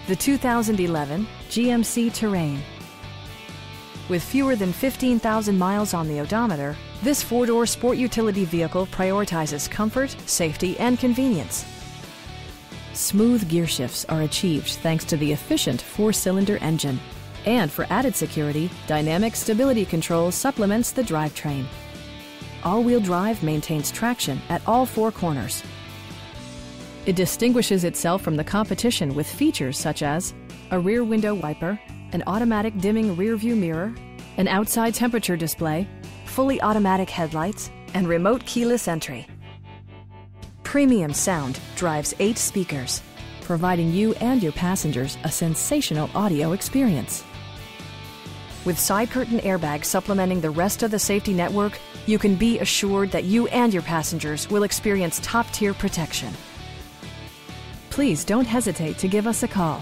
The 2011 GMC Terrain. With fewer than 15,000 miles on the odometer, this four-door sport utility vehicle prioritizes comfort, safety, and convenience. Smooth gear shifts are achieved thanks to the efficient four-cylinder engine. And for added security, dynamic stability control supplements the drivetrain. All-wheel drive maintains traction at all four corners. It distinguishes itself from the competition with features such as a rear window wiper, an automatic dimming rear-view mirror, an outside temperature display, fully automatic headlights, and remote keyless entry. Premium sound drives 8 speakers, providing you and your passengers a sensational audio experience. With side curtain airbags supplementing the rest of the safety network, you can be assured that you and your passengers will experience top-tier protection. Please don't hesitate to give us a call.